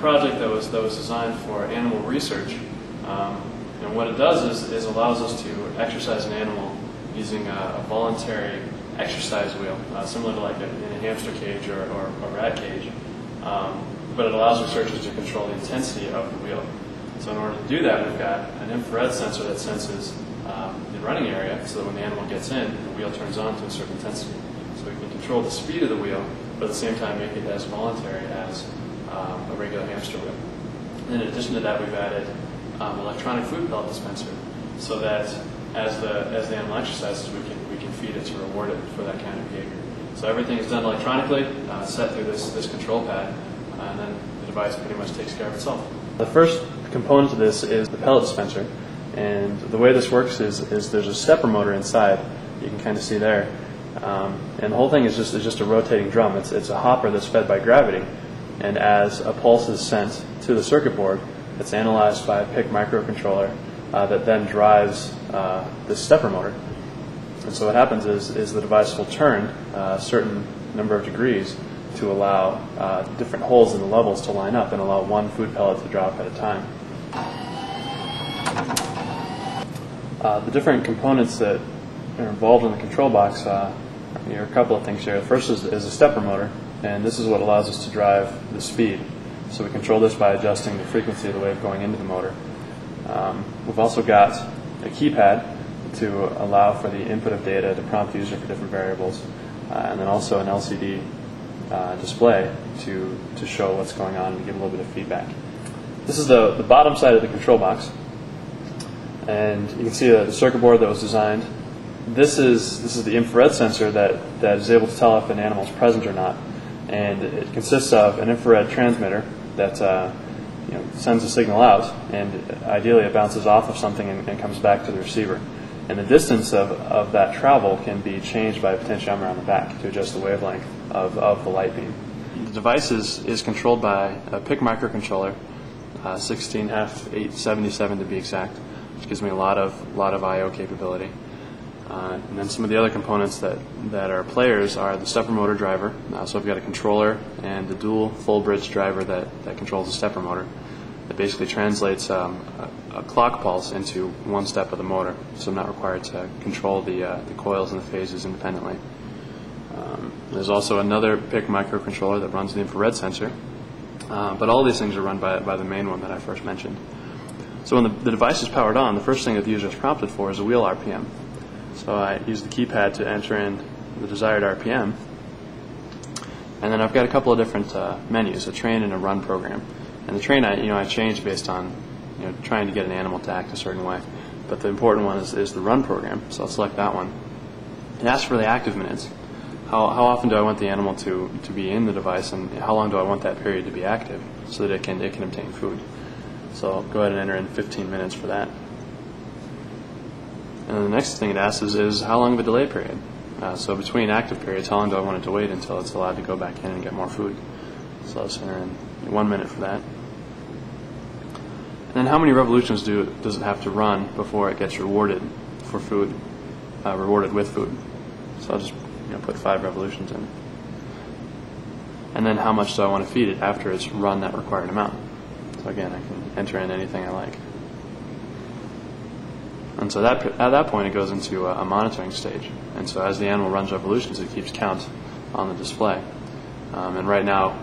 project that was designed for animal research. And what it does is allows us to exercise an animal using a voluntary exercise wheel, similar to like in a hamster cage or a rat cage. But it allows researchers to control the intensity of the wheel. So in order to do that, we've got an infrared sensor that senses the running area, so that when the animal gets in, the wheel turns on to a certain intensity. So we can control the speed of the wheel, but at the same time make it as voluntary as a regular hamster wheel. And in addition to that, we've added electronic food pellet dispenser, so that as the animal exercises, we can feed it to reward it for that kind of behavior. So everything is done electronically, set through this control pad, and then the device pretty much takes care of itself. The first component of this is the pellet dispenser, and the way this works is there's a stepper motor inside. You can kind of see there, and the whole thing is just a rotating drum. It's a hopper that's fed by gravity, and as a pulse is sent to the circuit board, it's analyzed by a PIC microcontroller that then drives this stepper motor. And so what happens is the device will turn a certain number of degrees to allow different holes in the levels to line up and allow one food pellet to drop at a time. The different components that are involved in the control box, there are a couple of things here. The first is a stepper motor, and this is what allows us to drive the speed. So we control this by adjusting the frequency of the wave going into the motor. We've also got a keypad to allow for the input of data to prompt the user for different variables, and then also an LCD display to show what's going on and to give a little bit of feedback. This is the bottom side of the control box, and you can see the circuit board that was designed. This is the infrared sensor that is able to tell if an animal is present or not, and it consists of an infrared transmitter that sends a signal out, and ideally it bounces off of something and comes back to the receiver. And the distance of that travel can be changed by a potentiometer on the back to adjust the wavelength of the light beam. The device is controlled by a PIC microcontroller, 16F877 to be exact, which gives me a lot of I/O capability. And then some of the other components that are players are the stepper motor driver. So I've got a controller and the dual full bridge driver that controls the stepper motor. It basically translates a clock pulse into one step of the motor, so I'm not required to control the coils and the phases independently. There's also another PIC microcontroller that runs the infrared sensor, but all these things are run by the main one that I first mentioned. So when the device is powered on, the first thing that the user is prompted for is a wheel RPM. So I use the keypad to enter in the desired RPM, and then I've got a couple of different menus, a train and a run program. And the train I change based on trying to get an animal to act a certain way. But the important one is the run program, so I'll select that one. It asks for the active minutes. How often do I want the animal to be in the device, and how long do I want that period to be active so that it can obtain food. So I'll go ahead and enter in 15 minutes for that. And then the next thing it asks is how long of a delay period. So between active periods, how long do I want it to wait until it's allowed to go back in and get more food. So I'll just enter in 1 minute for that. And then how many revolutions does it have to run before it gets rewarded for food, rewarded with food. So I'll just put 5 revolutions in. And then how much do I want to feed it after it's run that required amount. So again, I can enter in anything I like. And so at that point it goes into a monitoring stage. And so as the animal runs revolutions, it keeps count on the display. And right now,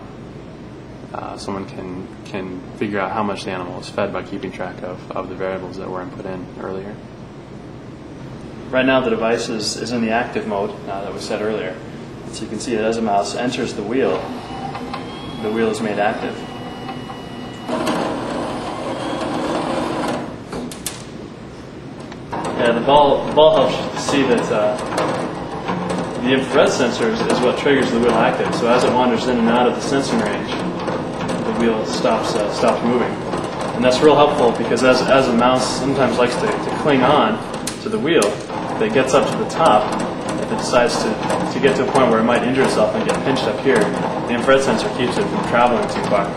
someone can figure out how much the animal is fed by keeping track of the variables that were input in earlier. Right now the device is in the active mode that we said earlier. And so you can see that as a mouse enters the wheel is made active. Yeah, the ball helps you to see that the infrared sensor is what triggers the wheel active. So as it wanders in and out of the sensing range, the wheel stops moving. And that's real helpful because as a mouse sometimes likes to cling on to the wheel, if it gets up to the top, if it decides to get to a point where it might injure itself and get pinched up here, the infrared sensor keeps it from traveling too far.